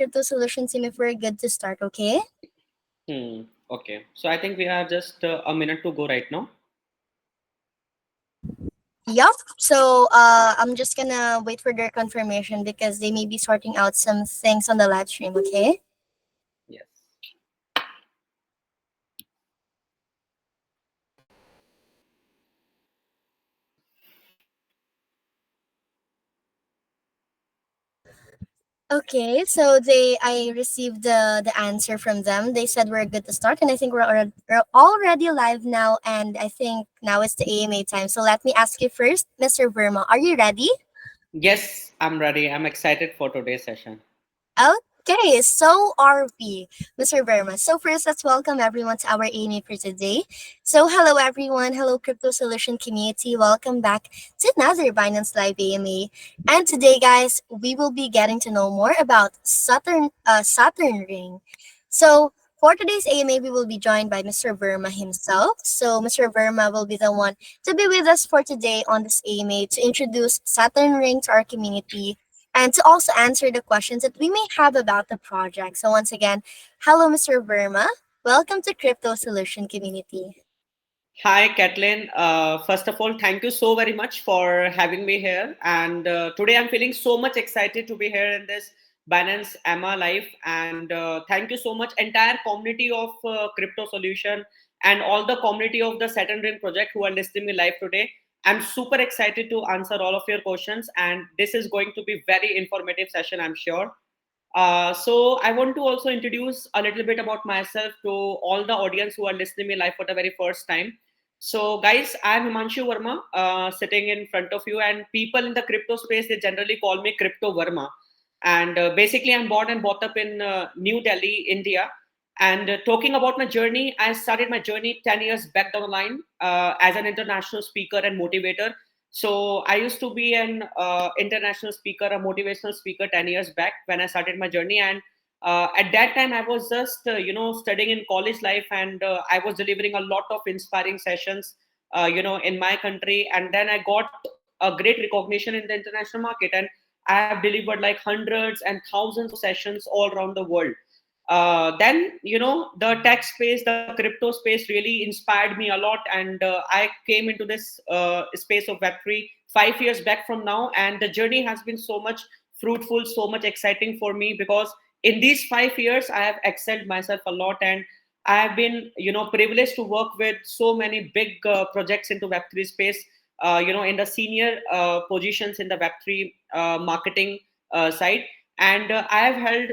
Crypto Solution team if we're good to start, okay? Okay. So I think we have just a minute to go right now. Yup. So I'm just gonna wait for their confirmation because they may be sorting out some things on the live stream, okay? Yes. Okay, so I received the answer from them. They said we're good to start, and I think we're already live now. And I think now it's the AMA time. So let me ask you first, Mr. Verma, are you ready? Yes, I'm ready. I'm excited for today's session. Okay, so are we, Mr. Verma. So first, let's welcome everyone to our AMA for today. So hello everyone, hello Crypto Solution community. Welcome back to another Binance Live AMA. And today, guys, we will be getting to know more about Saturn Ring. So for today's AMA, we will be joined by Mr. Verma himself. So Mr. Verma will be the one to be with us for today on this AMA to introduce Saturn Ring to our community and to also answer the questions that we may have about the project. So once again, hello, Mr. Verma. Welcome to Crypto Solution Community. Hi, Kathleen. First of all, thank you so very much for having me here. And today I'm feeling so much excited to be here in this Binance Emma Live. And thank you so much, entire community of Crypto Solution and all the community of the Saturn Ring project who are listening me live today. I'm super excited to answer all of your questions. And this is going to be very informative session, I'm sure. So I want to also introduce a little bit about myself to all the audience who are listening me live for the very first time. So guys, I'm Himanshu Verma, sitting in front of you, and people in the crypto space, they generally call me Crypto Verma. And basically, I'm born and brought up in New Delhi, India. And talking about my journey, I started my journey 10 years back down the line as an international speaker and motivator. So I used to be an international speaker, a motivational speaker 10 years back when I started my journey. And at that time, I was just, studying in college life, and I was delivering a lot of inspiring sessions, in my country. And then I got a great recognition in the international market. And I have delivered like hundreds and thousands of sessions all around the world. Then the tech space, the crypto space really inspired me a lot, and I came into this space of web3 5 years back from now, and the journey has been so much fruitful, so much exciting for me, because in these 5 years I have excelled myself a lot, and I have been privileged to work with so many big projects into web3 space, in the senior positions in the web3 marketing side. And I have held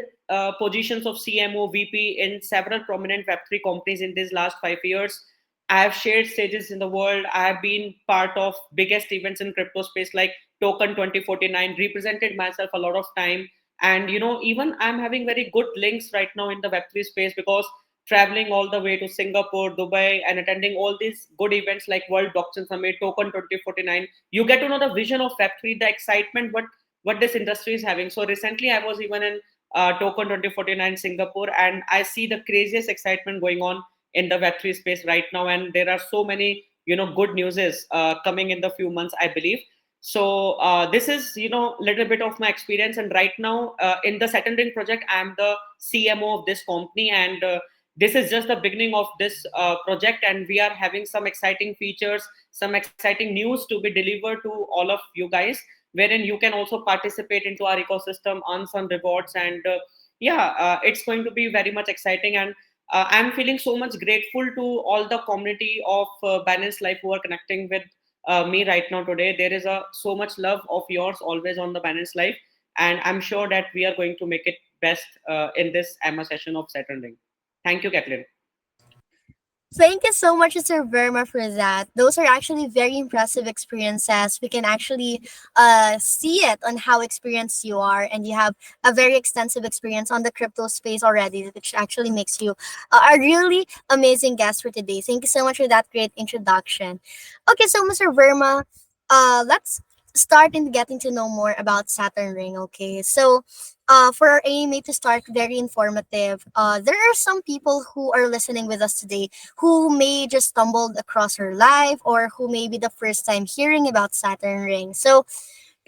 positions of CMO, VP in several prominent Web3 companies in these last 5 years. I have shared stages in the world. I have been part of biggest events in crypto space like Token 2049, represented myself a lot of time. And even I'm having very good links right now in the Web3 space, because traveling all the way to Singapore, Dubai, and attending all these good events like World Blockchain Summit, Token 2049, you get to know the vision of Web3, the excitement, what this industry is having. So recently, I was even in Token 2049 Singapore, and I see the craziest excitement going on in the Web3 space right now. And there are so many, good newses coming in the few months, I believe. So this is, little bit of my experience. And right now, in the Saturn Ring project, I'm the CMO of this company, and this is just the beginning of this project, and we are having some exciting features, some exciting news to be delivered to all of you guys, wherein you can also participate into our ecosystem, earn some rewards. And it's going to be very much exciting. And I'm feeling so much grateful to all the community of Binance Life who are connecting with me right now today. There is so much love of yours always on the Binance Life, and I'm sure that we are going to make it best in this Emma session of Saturn Ring. Thank you, Kathleen. Thank you so much, Mr. Verma, for that. Those are actually very impressive experiences. We can actually see it on how experienced you are, and you have a very extensive experience on the crypto space already, which actually makes you a really amazing guest for today. Thank you so much for that great introduction. Okay, so Mr. Verma, let's start in getting to know more about Saturn Ring. Okay, so for our AMA to start very informative, there are some people who are listening with us today who may just stumbled across her live or who may be the first time hearing about Saturn Ring. So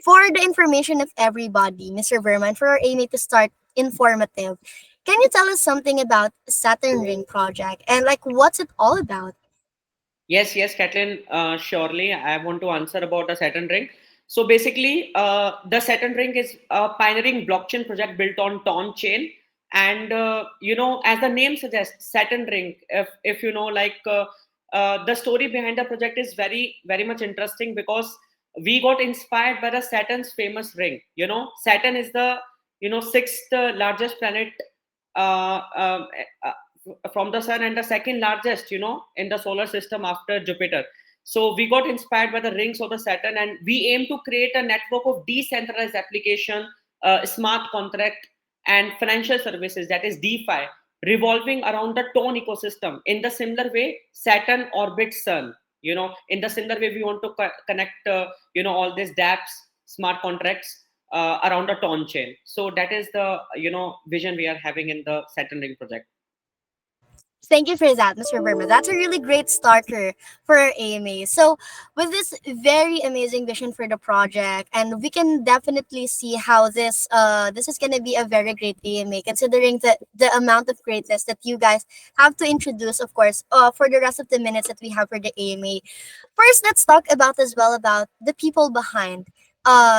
for the information of everybody, Mr. Verman, for our AMA to start informative. Can you tell us something about Saturn Ring project and like what's it all about? Yes, yes, Kathleen, surely. I want to answer about the Saturn ring. So basically, the Saturn ring is a pioneering blockchain project built on Ton chain. And, as the name suggests, Saturn ring, if you know, the story behind the project is very, very much interesting because we got inspired by the Saturn's famous ring. Saturn is the, sixth largest planet uh, uh, uh, from the sun and the second largest in the solar system after Jupiter. So we got inspired by the rings of the Saturn, and we aim to create a network of decentralized application, smart contract, and financial services, that is DeFi, revolving around the tone ecosystem. In the similar way Saturn orbits sun, in the similar way we want to connect all these dapps, smart contracts, around the tone chain. So that is the vision we are having in the Saturn ring project. Thank you for that, Mr. Verma. That's a really great starter for our AMA. So, with this very amazing vision for the project, and we can definitely see how this is gonna be a very great AMA, considering the amount of greatness that you guys have to introduce, of course, for the rest of the minutes that we have for the AMA. First, let's talk about as well about the people behind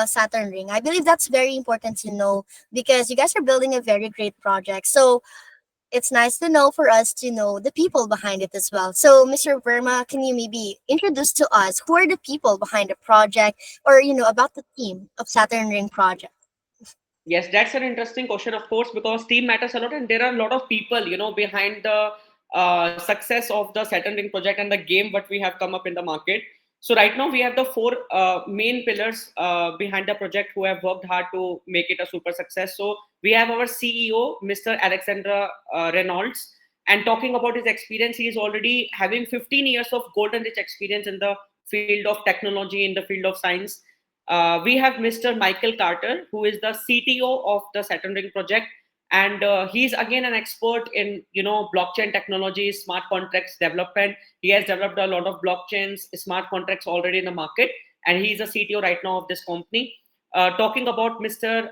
Saturn Ring. I believe that's very important to know because you guys are building a very great project. So it's nice to know for us to know the people behind it as well. So, Mr. Verma, can you maybe introduce to us who are the people behind the project or, about the team of Saturn Ring project? Yes, that's an interesting question, of course, because team matters a lot, and there are a lot of people, behind the success of the Saturn Ring project and the game what we have come up in the market. So right now we have the four main pillars behind the project who have worked hard to make it a super success. So we have our CEO, Mr. Alexandra Reynolds, and talking about his experience, he is already having 15 years of golden rich experience in the field of technology, in the field of science. We have Mr. Michael Carter, who is the CTO of the Saturn Ring project, and he's again an expert in blockchain technology, smart contracts development. He has developed a lot of blockchains, smart contracts already in the market, and he's a CTO right now of this company. Talking about Mr.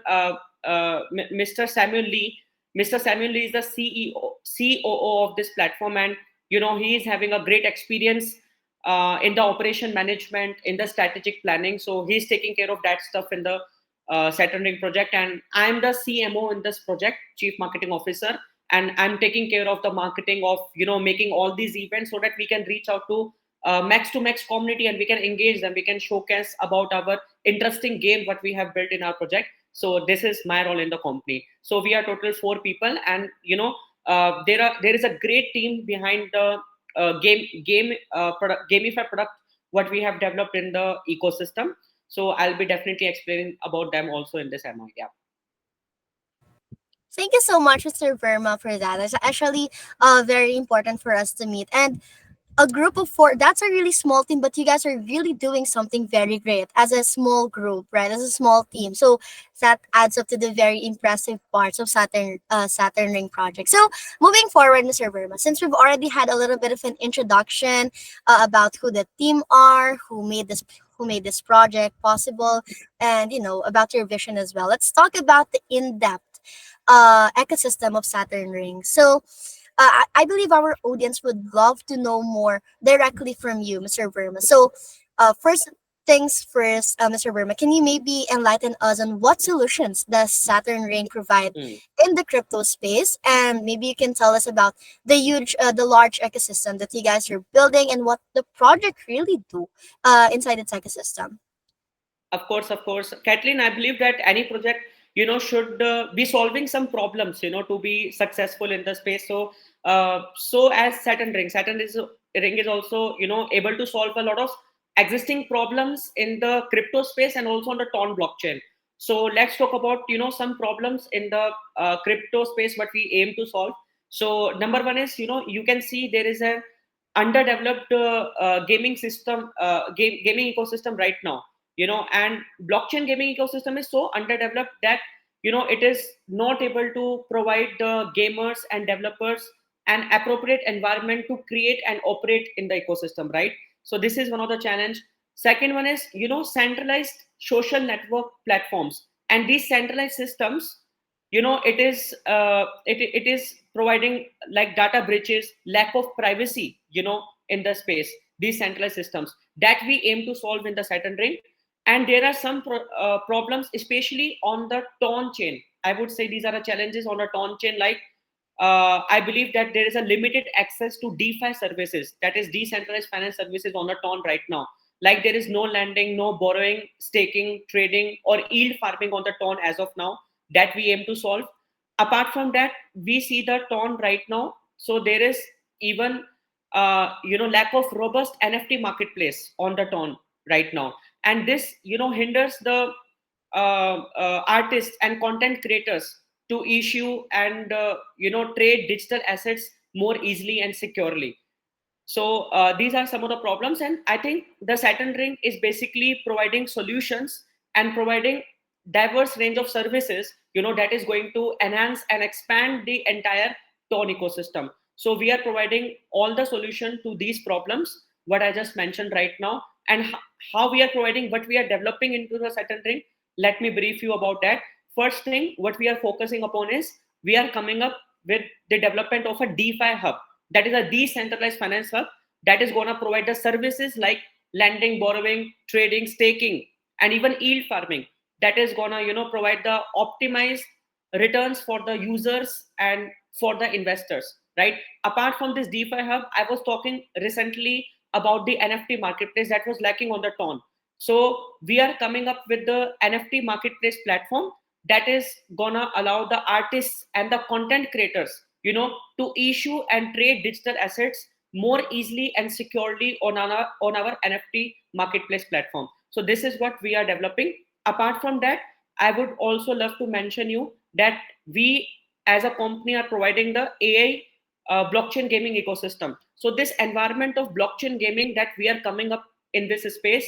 Samuel Lee. Mr. Samuel Lee is the COO of this platform, and he is having a great experience in the operation management, in the strategic planning. So he's taking care of that stuff in the Saturn Ring project, and I'm the CMO in this project, Chief Marketing Officer, and I'm taking care of the marketing of making all these events so that we can reach out to max community, and we can engage them, we can showcase about our interesting game what we have built in our project. So this is my role in the company. So we are total four people, and there is a great team behind the gamify product what we have developed in the ecosystem. So I'll be definitely explaining about them also in this MI. Yeah. Thank you so much, Mr. Verma, for that. It's actually very important for us to meet. And a group of four, that's a really small team, but you guys are really doing something very great as a small group, right? As a small team. So that adds up to the very impressive parts of Saturn Ring project. So moving forward, Mr. Verma, since we've already had a little bit of an introduction about who the team are, who made this project possible, and about your vision as well. Let's talk about the in-depth ecosystem of Saturn Ring. So I believe our audience would love to know more directly from you, Mr. Verma. So, first things first, Mr. Verma, can you maybe enlighten us on what solutions does Saturn Ring provide Hmm. in the crypto space, and maybe you can tell us about the large ecosystem that you guys are building and what the project really do inside its ecosystem. Of course, Kathleen. I believe that any project, should be solving some problems, to be successful in the space. So as Saturn ring is also, able to solve a lot of existing problems in the crypto space and also on the Ton blockchain. So let's talk about, some problems in the crypto space what we aim to solve. So number one is, you can see there is a underdeveloped gaming ecosystem right now, and blockchain gaming ecosystem is so underdeveloped that it is not able to provide the gamers and developers an appropriate environment to create and operate in the ecosystem, right? So this is one of the challenge. Second one is centralized social network platforms, and these centralized systems it is providing like data breaches, lack of privacy, in the space, decentralized systems that we aim to solve in the Saturn ring. And there are some problems, especially on the Ton chain. I would say these are the challenges on the Ton chain. Like, I believe that there is a limited access to DeFi services, that is decentralized finance services on the Ton right now. Like, there is no lending, no borrowing, staking, trading, or yield farming on the Ton as of now, that we aim to solve. Apart from that, we see the Ton right now. So there is even lack of robust NFT marketplace on the Ton right now, and this hinders the artists and content creators to issue and trade digital assets more easily and securely. So these are some of the problems, and I think the Saturn ring is basically providing solutions and providing diverse range of services, that is going to enhance and expand the entire Ton ecosystem. So we are providing all the solution to these problems, what I just mentioned right now, and how we are providing, what we are developing into the Saturn ring. Let me brief you about that. First thing, what we are focusing upon is we are coming up with the development of a DeFi hub, that is a decentralized finance hub, that is going to provide the services like lending, borrowing, trading, staking, and even yield farming, that is going to provide the optimized returns for the users and for the investors, right? Apart from this DeFi hub, I was talking recently about the NFT marketplace that was lacking on the Ton. So we are coming up with the NFT marketplace platform that is gonna allow the artists and the content creators, to issue and trade digital assets more easily and securely on our NFT marketplace platform. So this is what we are developing. Apart from that, I would also love to mention you that we as a company are providing the AI blockchain gaming ecosystem. So this environment of blockchain gaming that we are coming up in this space,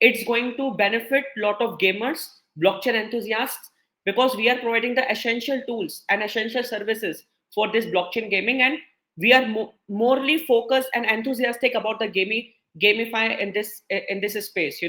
it's going to benefit a lot of gamers, blockchain enthusiasts, because we are providing the essential tools and essential services for this blockchain gaming, and we are morely focused and enthusiastic about the gamify in this space,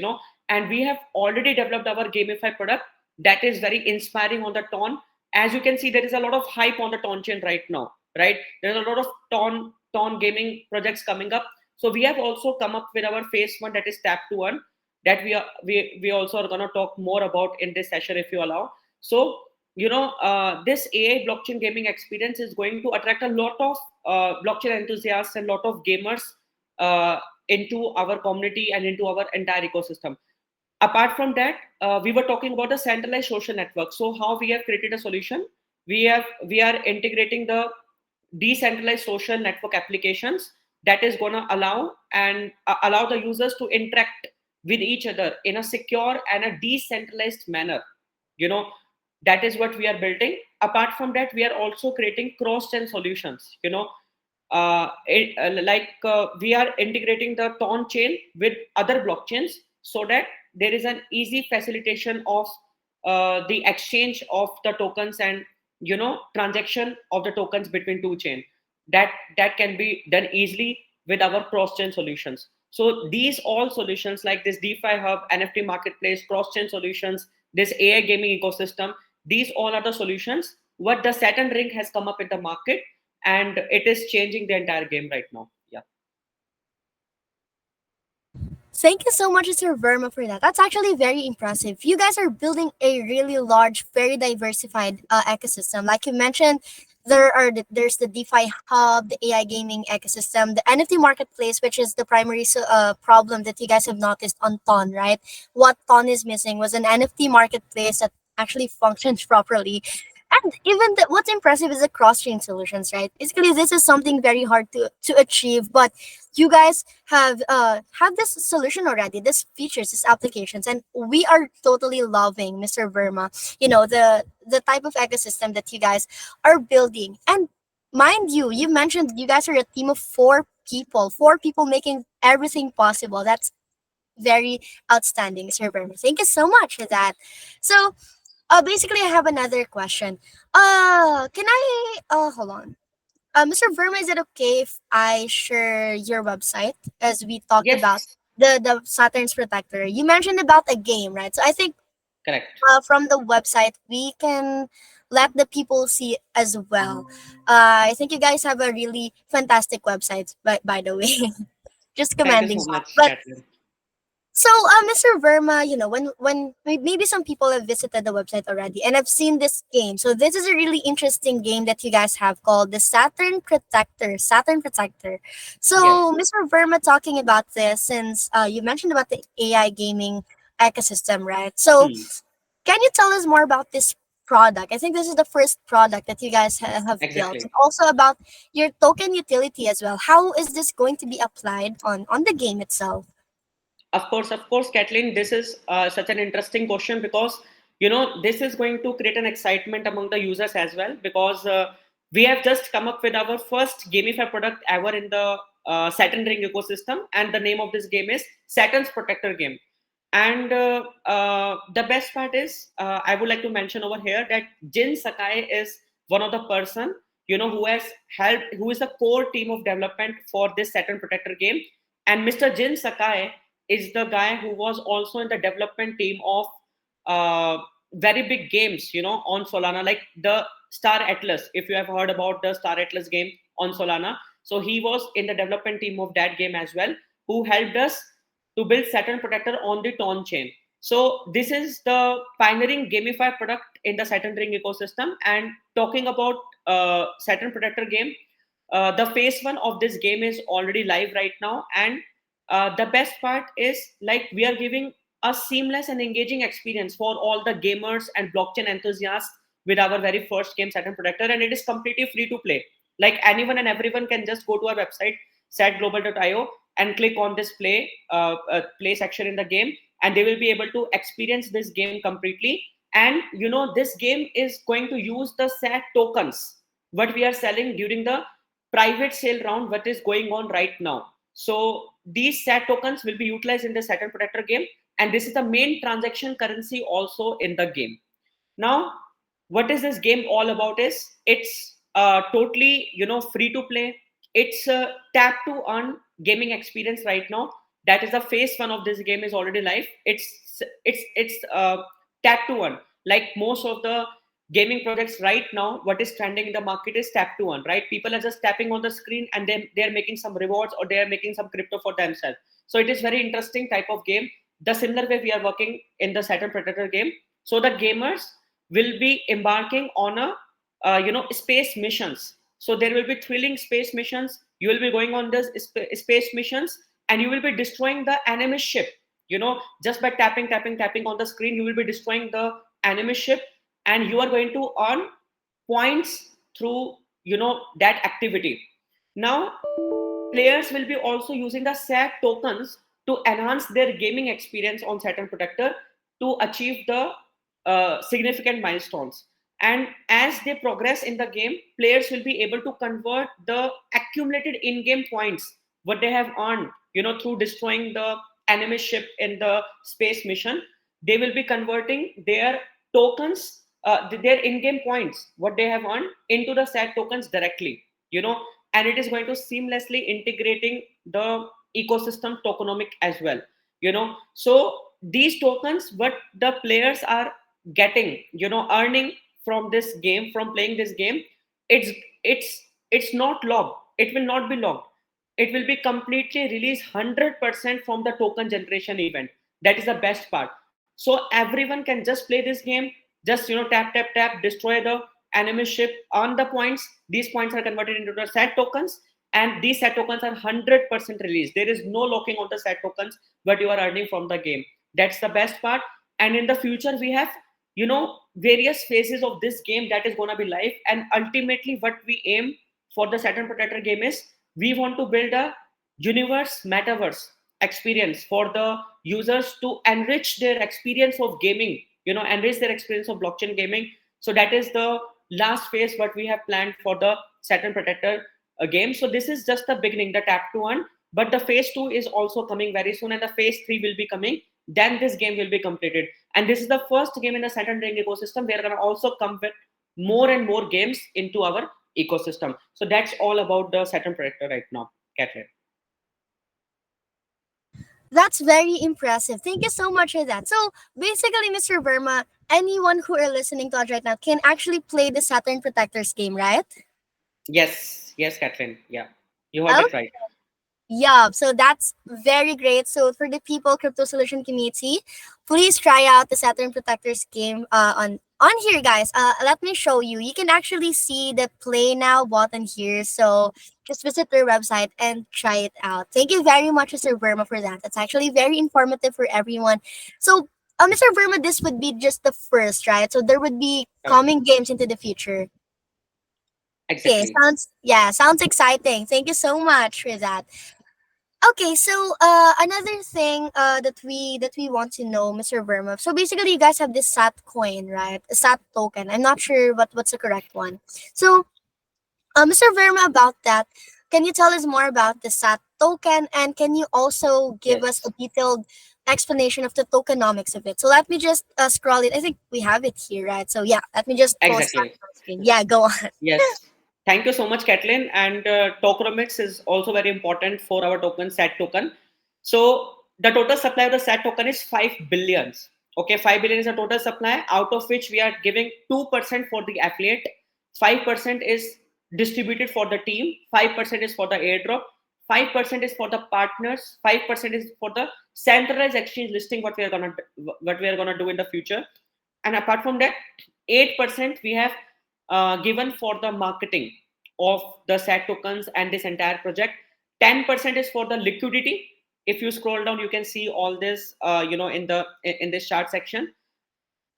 and we have already developed our gamify product that is very inspiring on the Ton. As you can see, there is a lot of hype on the Ton chain right now, right? There's a lot of Ton gaming projects coming up. So we have also come up with our phase one, that is tap to one, that we also are going to talk more about in this session, if you allow. So this AI blockchain gaming experience is going to attract a lot of blockchain enthusiasts and a lot of gamers into our community and into our entire ecosystem. Apart from that, we were talking about the centralized social network. So how we have created a solution, we are integrating the decentralized social network applications that is going to allow the users to interact with each other in a secure and a decentralized manner, you know that is what we are building. Apart from that, we are also creating cross chain solutions, we are integrating the Ton chain with other blockchains, so that there is an easy facilitation of the exchange of the tokens, and transaction of the tokens between two chain, that can be done easily with our cross chain solutions. So these all solutions, like this DeFi hub, NFT marketplace, cross chain solutions, this AI gaming ecosystem, these all are the solutions what the Saturn ring has come up in the market, and it is changing the entire game right now. Yeah. Thank you so much, Mr. Verma, for that. That's actually very impressive. You guys are building a really large, very diversified ecosystem. Like you mentioned, there's the DeFi hub, the AI gaming ecosystem, the NFT marketplace, which is the primary problem that you guys have noticed on Ton, right? What Ton is missing was an NFT marketplace that actually functions properly. And even what's impressive is the cross-chain solutions, right? Basically, this is something very hard to achieve, but you guys have this solution already, this features, these applications, and we are totally loving, Mr. Verma, the type of ecosystem that you guys are building. And mind you, you mentioned you guys are a team of four people making everything possible. That's very outstanding, Mr. Verma. Thank you so much for that. So basically, I have another question. Can I hold on? Mr. Verma, is it okay if I share your website as we talked about Yes. the Saturn's protector? You mentioned about a game, right? So I think Correct. from the website we can let the people see as well. I think you guys have a really fantastic website, by the way. Just Thank you commending so that. much, But Kathleen. so, Mr. Verma, when maybe some people have visited the website already and have seen this game. So this is a really interesting game that you guys have called the Saturn Protector. Saturn Protector. Yes. So, Mr. Verma, talking about this, since you mentioned about the AI gaming ecosystem, right? So, Hmm. can you tell us more about this product? I think this is the first product that you guys have built, Exactly. and also about your token utility as well. How is this going to be applied on the game itself? Of course, Kathleen, this is such an interesting question because this is going to create an excitement among the users as well because we have just come up with our first gamify product ever in the Saturn Ring ecosystem, and the name of this game is Saturn's Protector Game. And the best part is, I would like to mention over here that Jin Sakai is one of the person who has helped, who is the core team of development for this Saturn Protector game, and Mr. Jin Sakai is the guy who was also in the development team of very big games, on Solana, like the Star Atlas. If you have heard about the Star Atlas game on Solana, so he was in the development team of that game as well, who helped us to build Saturn Protector on the Ton chain. So this is the pioneering gamify product in the Saturn Ring ecosystem. And talking about Saturn Protector game, the phase one of this game is already live right now, and the best part is like we are giving a seamless and engaging experience for all the gamers and blockchain enthusiasts with our very first game, Saturn Protector, and it is completely free to play. Like anyone and everyone can just go to our website satglobal.io and click on this play section in the game, and they will be able to experience this game completely. And this game is going to use the sat tokens what we are selling during the private sale round what is going on right now. So these sat tokens will be utilized in the Saturn Protector game, and this is the main transaction currency also in the game. Now, what is this game all about? Is it's totally free to play. It's a tap to earn gaming experience right now. That is the phase one of this game is already live. It's tap to earn. Like most of the gaming projects right now, what is trending in the market is tap to earn. Right, people are just tapping on the screen and then they're making some rewards or they're making some crypto for themselves. So it is very interesting type of game. The similar way we are working in the Saturn Predator game. So the gamers will be embarking on a space missions. So there will be thrilling space missions. You will be going on this space missions, and you will be destroying the enemy ship. Just by tapping on the screen, you will be destroying the enemy ship, and you are going to earn points through that activity. Now players will be also using the SAT tokens to enhance their gaming experience on Saturn Protector to achieve the significant milestones. And as they progress in the game, players will be able to convert the accumulated in-game points what they have earned, through destroying the enemy ship in the space mission. They will be converting their tokens, their in-game points, what they have earned, into the SAT tokens directly. And it is going to seamlessly integrating the ecosystem tokenomic as well. So these tokens what the players are getting, earning from this game, from playing this game, it's it's not logged. It will not be logged. It will be completely released 100% from the token generation event. That is the best part. So everyone can just play this game, just tap, destroy the enemy ship, earn the points. These points are converted into the SAT tokens, and these SAT tokens are 100% released. There is no locking on the SAT tokens but you are earning from the game. That's the best part. And in the future we have various phases of this game that is going to be live. And ultimately what we aim for the Saturn Protector game is we want to build a universe metaverse experience for the users to enrich their experience of gaming, enrich their experience of blockchain gaming. So that is the last phase what we have planned for the Saturn Protector game. So this is just the beginning, the tap to earn, but the phase 2 is also coming very soon, and the phase 3 will be coming. Then this game will be completed, and this is the first game in the Saturn Ring ecosystem. We are going to also come with more and more games into our ecosystem. So that's all about the Saturn Protector right now, Catherine. That's very impressive. Thank you so much for that. So basically, Mr. Verma, anyone who are listening to us right now can actually play the Saturn Protectors game, right? Yes, yes, Kathleen. Yeah, you heard it right. Yeah, so that's very great. So for the people crypto solution community, please try out the Saturn Protectors game on here, guys. Let me show you. You can actually see the play now button here. So just visit their website and try it out. Thank you very much, Mr. Verma, for that. That's actually very informative for everyone. So, Mr. Verma, this would be just the first, right? So there would be Okay, coming games into the future. Okay, exactly. sounds exciting. Thank you so much for that. Okay, so another thing that we want to know, Mr. Verma. So basically, you guys have this SAT coin, right? A SAT token. I'm not sure what's the correct one. So, Mr. Verma, about that, can you tell us more about the SAT token, and can you also give us a Yes, detailed explanation of the tokenomics of it? So let me just scroll it. I think we have it here, right? So yeah, let me just post that exactly. on screen. Yeah, go on. Yes. Thank you so much, Kathleen. And tokenomics is also very important for our token, SAT token. So the total supply of the SAT token is 5 billions. Okay, 5 billion is the total supply, out of which we are giving 2% for the affiliate, 5% is distributed for the team, 5% is for the airdrop, 5% is for the partners, 5% is for the centralized exchange listing, what we are gonna do in the future. And apart from that, 8% we have given for the marketing of the SAT tokens and this entire project. 10% is for the liquidity. If you scroll down, you can see all this, in this chart section.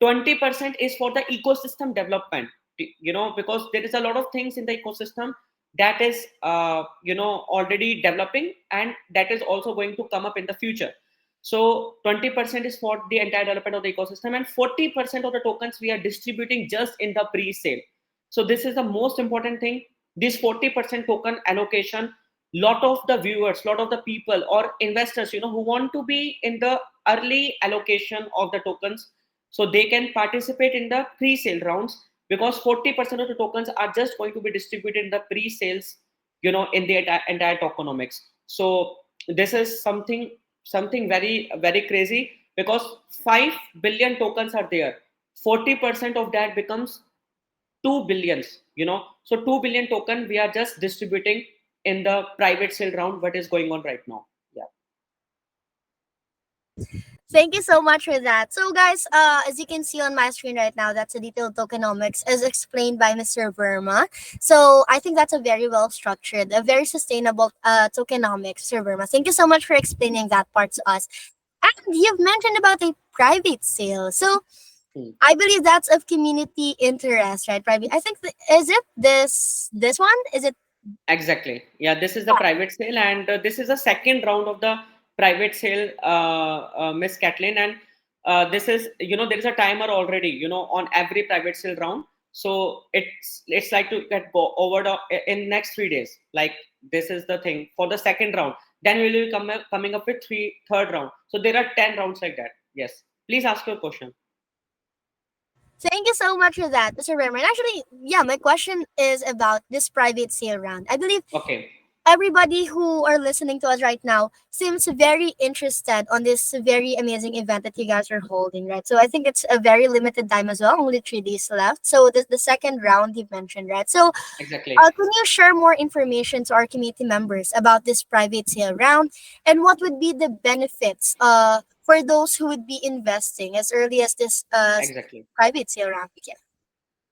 20% is for the ecosystem development, because there is a lot of things in the ecosystem that is, already developing, and that is also going to come up in the future. So 20% is for the entire development of the ecosystem, and 40% of the tokens we are distributing just in the pre-sale. So this is the most important thing. This 40% token allocation, lot of the viewers, lot of the people or investors, who want to be in the early allocation of the tokens, so they can participate in the pre-sale rounds, because 40% of the tokens are just going to be distributed in the pre-sales, in the entire tokenomics. So this is something very very crazy, because 5 billion tokens are there. 40% of that becomes 2 billions, so 2 billion token we are just distributing in the private sale round, what is going on right now. Yeah, Thank you so much for that. So, guys, as you can see on my screen right now, that's a detailed tokenomics as explained by Mr. Verma. So, I think that's a very well structured, a very sustainable tokenomics, Mr. Verma. Thank you so much for explaining that part to us. And you've mentioned about a private sale. So, hmm. I believe that's of community interest, right? Private. I think is it this one? Is it? Exactly. Yeah, this is the private sale, and this is the second round of the private sale, Miss Kathleen. And this is, there is a timer already, on every private sale round. So it's like to get go over in next 3 days. Like, this is the thing for the second round. Then we will be coming up with third round. So there are 10 rounds like that. Yes. Please ask your question. Thank you so much for that, Mr. Remer. Actually, yeah, my question is about this private sale round. I believe Okay. everybody who are listening to us right now seems very interested on this very amazing event that you guys are holding, right? So I think it's a very limited time as well, only 3 days left. So this the second round you mentioned, right? So Exactly. can you share more information to our community members about this private sale round, and what would be the benefits for those who would be investing as early as this Exactly. private sale round begins?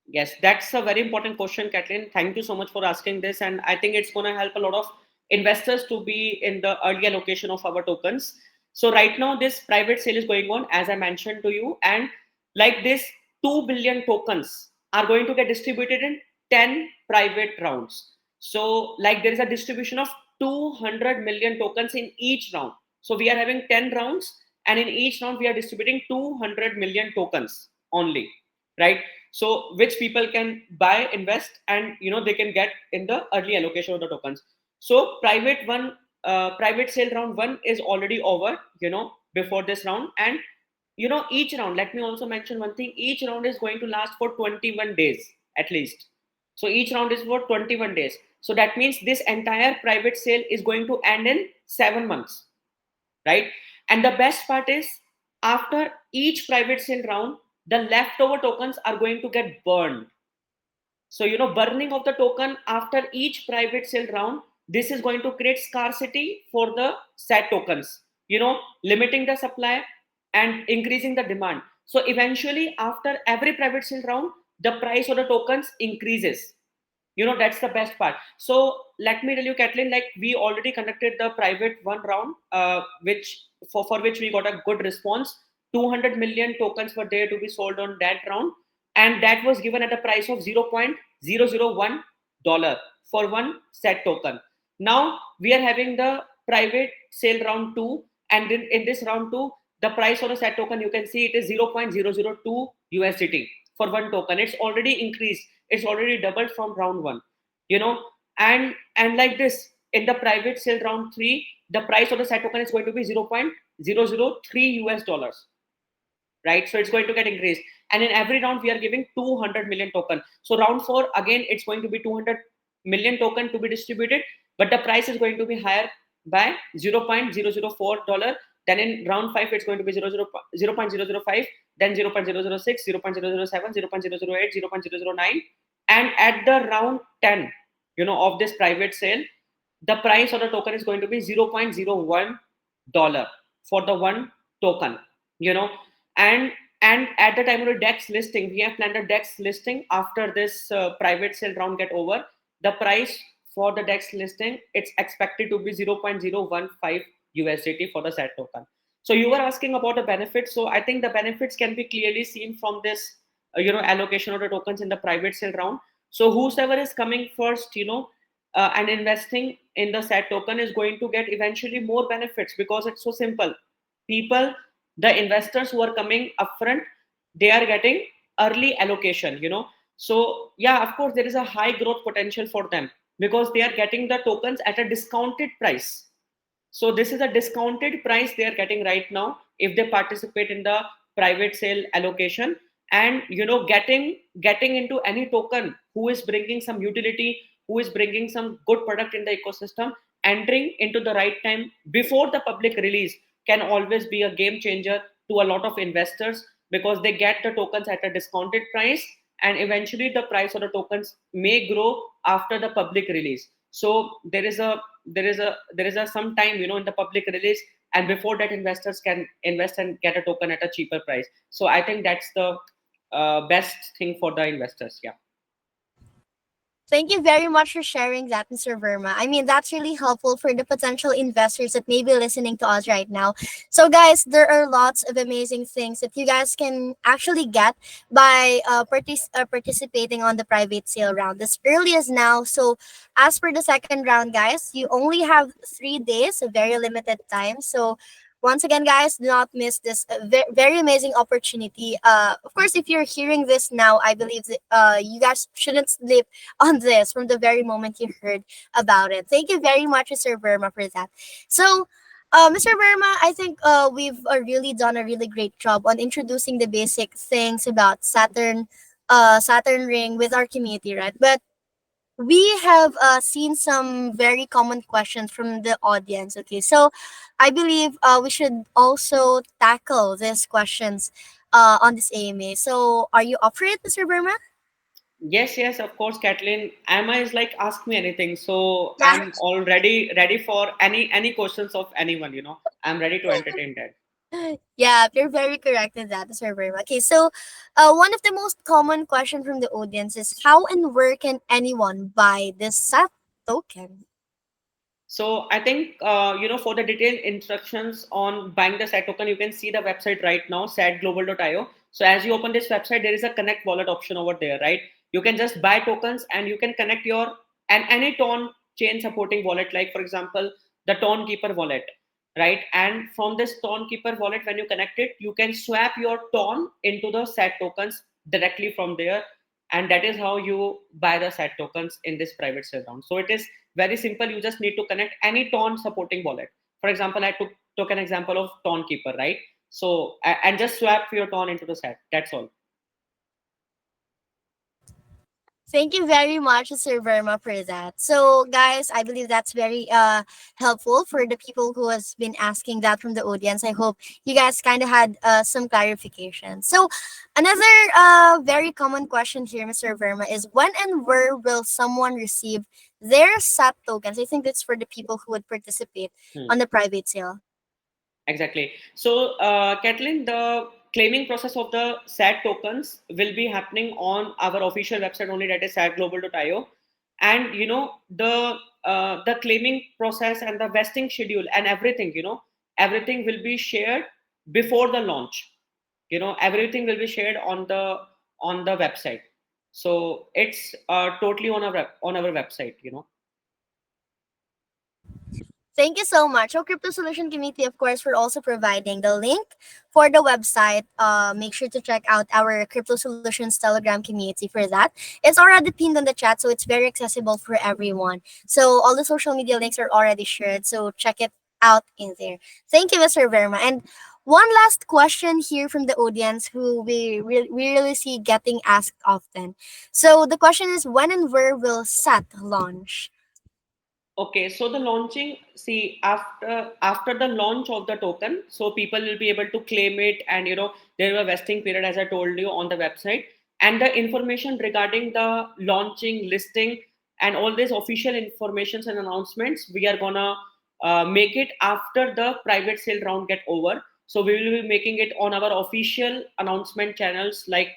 Yes, that's a very important question, Kathleen. Thank you so much for asking this. And I think it's going to help a lot of investors to be in the early allocation of our tokens. So, right now, this private sale is going on, as I mentioned to you. And like this, 2 billion tokens are going to get distributed in 10 private rounds. So, like, there is a distribution of 200 million tokens in each round. So, we are having 10 rounds, and in each round, we are distributing 200 million tokens only, right? So which people can buy, invest, and they can get in the early allocation of the tokens. So private sale round one is already over, before this round. And each round, let me also mention one thing, each round is going to last for 21 days at least. So each round is for 21 days, so that means this entire private sale is going to end in 7 months, right? And the best part is, after each private sale round, the leftover tokens are going to get burned. So, burning of the token after each private sale round, this is going to create scarcity for the set tokens, limiting the supply and increasing the demand. So, eventually, after every private sale round, the price of the tokens increases. That's the best part. So, let me tell you, Kathleen, like we already conducted the private one round, which for which we got a good response. 200 million tokens were there to be sold on that round, and that was given at a price of $0.001 for one set token. Now we are having the private sale round 2, and in this round 2, the price of the set token, you can see it is 0.002 USDT for one token. It's already increased, it's already doubled from round 1, you know and like this, in the private sale round 3, the price of the set token is going to be 0.003 US dollars, right? So it's going to get increased. And in every round, we are giving 200 million token. So round 4, again, it's going to be 200 million token to be distributed, but the price is going to be higher by $0.004. Then in round 5, it's going to be 0.005, then 0.006, 0.007, 0.008, 0.009. And at the round 10, of this private sale, the price of the token is going to be $0.01 for the one token, you know and at the time of the dex listing, we have planned a dex listing after this private sale round get over. The price for the dex listing, it's expected to be 0.015 USDT for the set token. So you were asking about the benefits. So I think the benefits can be clearly seen from this allocation of the tokens in the private sale round. So whosoever is coming first, and investing in the set token is going to get eventually more benefits, because it's so simple. People, the investors who are coming upfront, they are getting early allocation. So yeah, of course there is a high growth potential for them, because they are getting the tokens at a discounted price. So this is a discounted price they are getting right now if they participate in the private sale allocation. And getting into any token who is bringing some utility, who is bringing some good product in the ecosystem, entering into the right time before the public release can always be a game changer to a lot of investors, because they get the tokens at a discounted price, and eventually the price of the tokens may grow after the public release. So there is a some time, in the public release, and before that investors can invest and get a token at a cheaper price. So I think that's the best thing for the investors. Yeah. Thank you very much for sharing that, Mr. Verma. I mean, that's really helpful for the potential investors that may be listening to us right now. So, guys, there are lots of amazing things that you guys can actually get by participating on the private sale round as early as now. So, as for the second round, guys, you only have 3 days, a very limited time. So, once again, guys, do not miss this very amazing opportunity. Of course, if you're hearing this now, I believe that you guys shouldn't sleep on this from the very moment you heard about it. Thank you very much, Mr. Verma, for that. So, Mr. Verma, I think we've really done a really great job on introducing the basic things about Saturn ring with our community, right? But we have seen some very common questions from the audience. Okay, so I believe we should also tackle these questions on this AMA. So, are you up for it, Mr. Verma? Yes, of course, Kathleen. Emma is like, ask me anything. So I'm already ready for any questions of anyone. I'm ready to entertain that. Yeah, you're very correct in that, Sir Verma. Okay, so one of the most common question from the audience is how and where can anyone buy this SAT token? So I think for the detailed instructions on buying the SAT token, you can see the website right now, satglobal.io. So as you open this website, there is a connect wallet option over there, right? You can just buy tokens and you can connect your and any Ton chain supporting wallet, like for example the Keeper wallet, right? And from this Keeper wallet, when you connect it, you can swap your Ton into the SAT tokens directly from there, and that is how you buy the SAT tokens in this private sale round. So it is very simple. You just need to connect any Ton supporting wallet. For example, I took an example of Keeper, right? So and just swap your Ton into the set. That's all. Thank you very much, Sir Verma, for that. So, guys, I believe that's very helpful for the people who has been asking that from the audience. I hope you guys kind of had some clarification. So, another very common question here, Mr. Verma, is when and where will someone receive their SAT tokens? I think that's for the people who would participate Hmm. on the private sale. Exactly. So, Kathleen, the claiming process of the SAT tokens will be happening on our official website only, that is satglobal.io. And the claiming process and the vesting schedule and everything, everything will be shared before the launch. Everything will be shared on the website. So it's totally on our website. Thank you so much. So, Crypto Solution Committee, of course, we're also providing the link for the website. Make sure to check out our Crypto Solutions Telegram community for that. It's already pinned on the chat, so it's very accessible for everyone. So, all the social media links are already shared, so check it out in there. Thank you, Mr. Verma. And one last question here from the audience who we really see getting asked often. So, the question is when and where will SAT launch? Okay, so the launching, see, after the launch of the token, so people will be able to claim it, and there is a vesting period, as I told you, on the website, and the information regarding the launching, listing, and all these official informations and announcements, we are gonna make it after the private sale round get over. So we will be making it on our official announcement channels like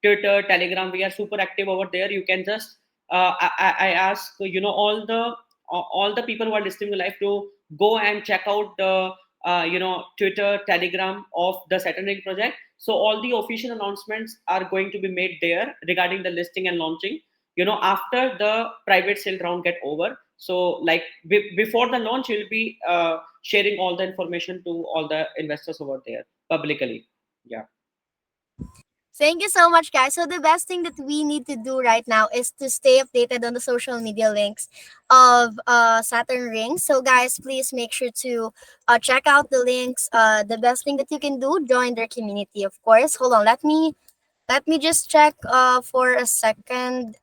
Twitter, Telegram. We are super active over there. You can just I ask all the people who are listening to live to go and check out the Twitter, Telegram of the Saturn Ring project. So all the official announcements are going to be made there regarding the listing and launching, after the private sale round get over. So like before the launch, you'll be sharing all the information to all the investors over there publicly. Yeah. Thank you so much, guys. So the best thing that we need to do right now is to stay updated on the social media links of Saturn Ring. So guys, please make sure to check out the links. The best thing that you can do, join their community, of course. Hold on, let me just check for a second.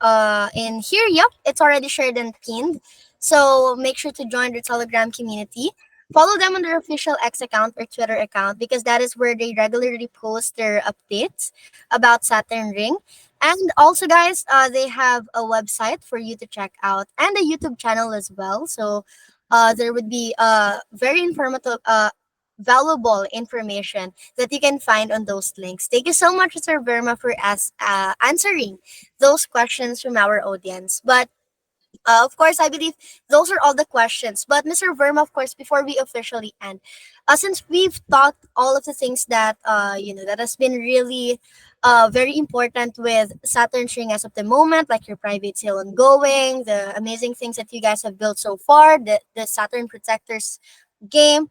In here, yep, it's already shared and pinned. So make sure to join their Telegram community. Follow them on their official X account or Twitter account because that is where they regularly post their updates about Saturn Ring. And also, guys, they have a website for you to check out and a YouTube channel as well. So there would be very informative, valuable information that you can find on those links. Thank you so much, Sir Verma, for answering those questions from our audience. But of course, I believe those are all the questions. But Mr. Verma, of course, before we officially end, since we've talked all of the things that that has been really very important with Saturn String as of the moment, like your private sale ongoing, the amazing things that you guys have built so far, the Saturn Protectors game.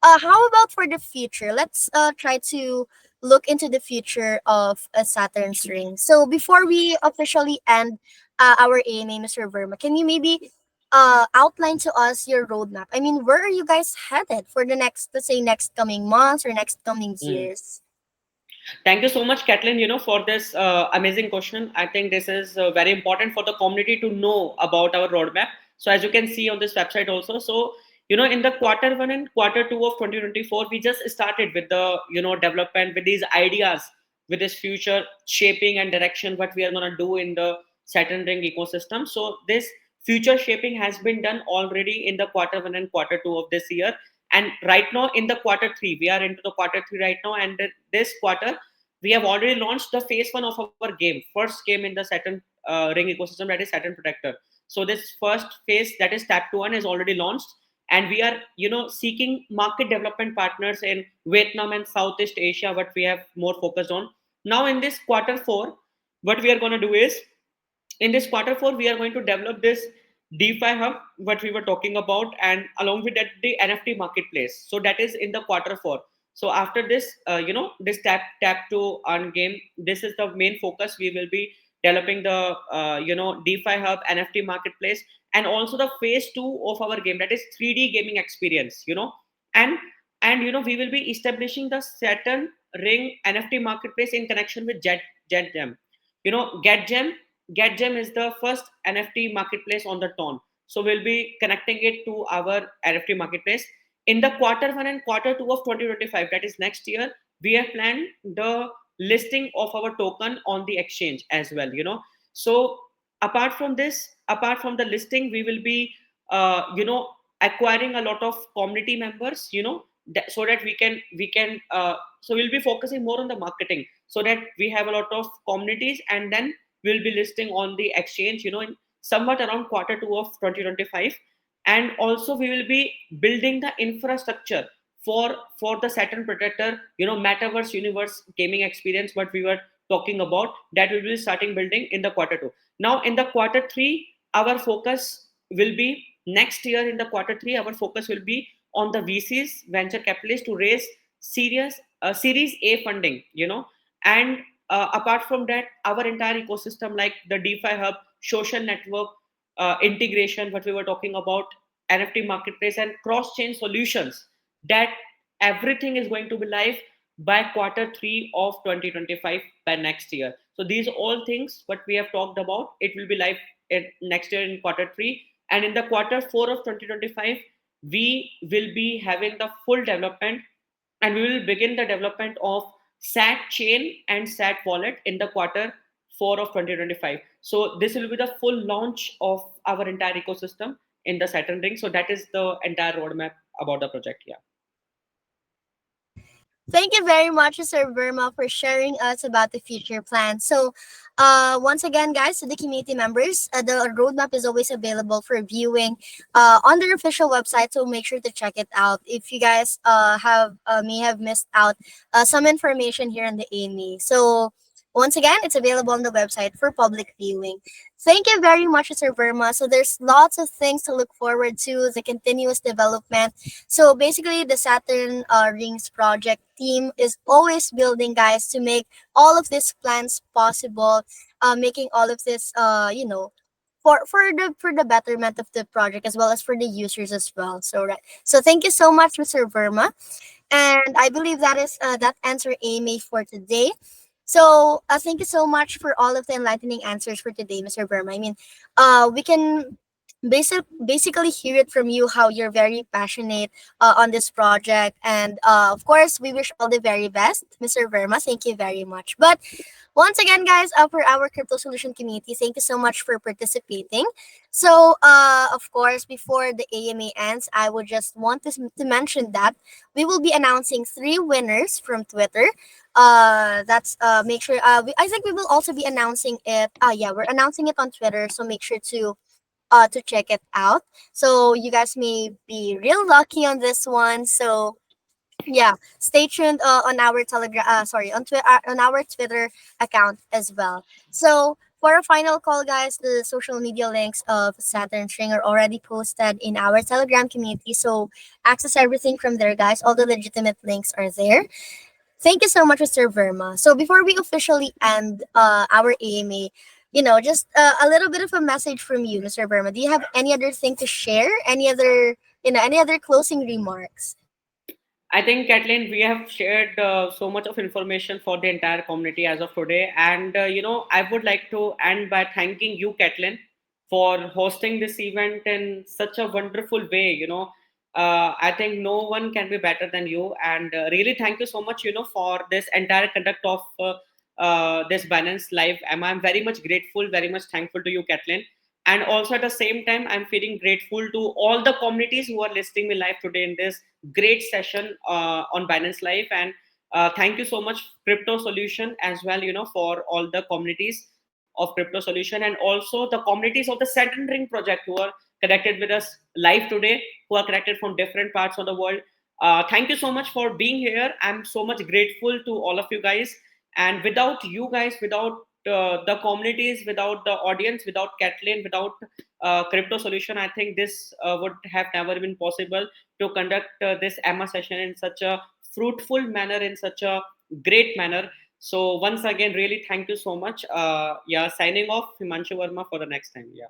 How about for the future? Let's try to look into the future of a Saturn's ring. So before we officially end our AMA, Mr. Verma, can you maybe outline to us your roadmap? I mean, where are you guys headed for the next, let's say, next coming months or next coming Mm. years? Thank you so much, Kathleen, for this amazing question. I think this is very important for the community to know about our roadmap. So as you can see on this website also, so in the quarter one and quarter two of 2024, we just started with the development with these ideas, with this future shaping and direction, what we are gonna do in the Saturn Ring ecosystem. So this future shaping has been done already in the quarter one and quarter two of this year, and right now in the quarter three, we are into the quarter three right now, and this quarter we have already launched the phase one of our game, first game in the Saturn Ring ecosystem, that is Saturn Protector. So this first phase, that is Tap to One, is already launched, and we are seeking market development partners in Vietnam and Southeast Asia, what we have more focused on. Now in this quarter four, what we are going to do is, in this quarter four, we are going to develop this DeFi hub, what we were talking about, and along with that, the NFT marketplace. So that is in the quarter four. So after this, this tap to earn game, this is the main focus. We will be developing the DeFi hub, NFT marketplace, and also the phase two of our game, that is 3D gaming experience. And we will be establishing the Saturn Ring NFT marketplace in connection with Jet Gem. GetGem GetGem is the first NFT marketplace on the ton. So we'll be connecting it to our NFT marketplace. In the quarter one and quarter two of 2025, that is next year, we have planned the listing of our token on the exchange as well. So apart from this, apart from the listing, we will be, acquiring a lot of community members, so that so we'll be focusing more on the marketing so that we have a lot of communities, and then we'll be listing on the exchange, in somewhat around quarter two of 2025. And also we will be building the infrastructure for the Saturn Protector, metaverse universe gaming experience, what we were talking about, that we will be starting building in the quarter two. Now in the quarter three, our focus will be next year. In the quarter three, our focus will be on the VCs, venture capitalists, to raise serious series A funding, and apart from that, our entire ecosystem, like the DeFi hub, social network, integration, what we were talking about, NFT marketplace, and cross chain solutions, that everything is going to be live by quarter three of 2025, by next year. So these all things what we have talked about, it will be live next year in quarter three. And in the quarter four of 2025, we will be having the full development, and we will begin the development of SAT chain and SAT wallet in the quarter four of 2025. So this will be the full launch of our entire ecosystem in the Saturn ring. So that is the entire roadmap about the project. Yeah. Thank you very much, Sir Verma, for sharing us about the future plans. So, once again, guys, to the community members, the roadmap is always available for viewing on their official website. So make sure to check it out. If you guys have may have missed out some information here on the AME. So once again, it's available on the website for public viewing. Thank you very much, Sir Verma. So there's lots of things to look forward to, the continuous development. So basically, the Saturn Rings project team is always building, guys, to make all of these plans possible, making all of this, for the betterment of the project as well as for the users as well. So right. So thank you so much, Mr. Verma, and I believe that answer Amy for today. So thank you so much for all of the enlightening answers for today, Mr. Verma. I mean, we can basically hear it from you how you're very passionate on this project, and of course, we wish all the very best, Mr. Verma. Thank you very much. But once again, guys, for our crypto solution community, thank you so much for participating. So, of course, before the AMA ends, I would just want to mention that we will be announcing three winners from Twitter. That's make sure. I think we will also be announcing it. Yeah, we're announcing it on Twitter, so make sure to check it out. So you guys may be real lucky on this one. So yeah, stay tuned on our Telegram. Sorry, on our Twitter account as well. So for a final call, guys, the social media links of Saturn String are already posted in our Telegram community. So access everything from there, guys. All the legitimate links are there. Thank you so much, Mr. Verma. So before we officially end our AMA, just a little bit of a message from you, Mr. Verma. Do you have any other thing to share? Any other closing remarks? I think, Kathleen, we have shared so much of information for the entire community as of today. And, I would like to end by thanking you, Kathleen, for hosting this event in such a wonderful way. I think no one can be better than you. And really, thank you so much, for this entire conduct of this Binance Live. I'm very much grateful, very much thankful to you, Kathleen. And also at the same time, I'm feeling grateful to all the communities who are listening me live today in this great session on Binance Live. And thank you so much, Crypto Solution, as well, for all the communities of Crypto Solution, and also the communities of the Saturn Ring project who are connected with us live today, who are connected from different parts of the world. Thank you so much for being here. I'm so much grateful to all of you guys. And without you guys, without the communities, without the audience, without Kathleen, without Crypto Solution, I think this would have never been possible to conduct this Emma session in such a fruitful manner, in such a great manner. So once again, really thank you so much. Yeah, signing off, Himanshu Verma, for the next time. Yeah.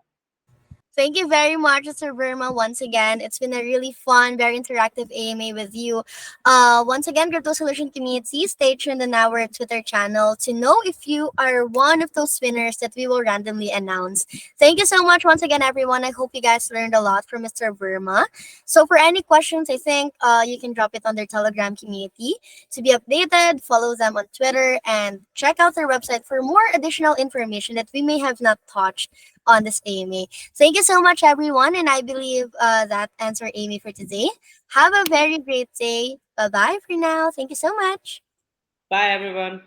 Thank you very much, Mr. Burma. Once again, it's been a really fun, very interactive AMA with you. Once again, Crypto Solution Community, stay tuned on our Twitter channel to know if you are one of those winners that we will randomly announce. Thank you so much once again, everyone. I hope you guys learned a lot from Mr. Burma. So, for any questions, I think you can drop it on their Telegram community. To be updated, follow them on Twitter and check out their website for more additional information that we may have not touched on this AMA. Thank you so much, everyone. And I believe that ends our Amy for today. Have a very great day. Bye bye for now. Thank you so much. Bye, everyone.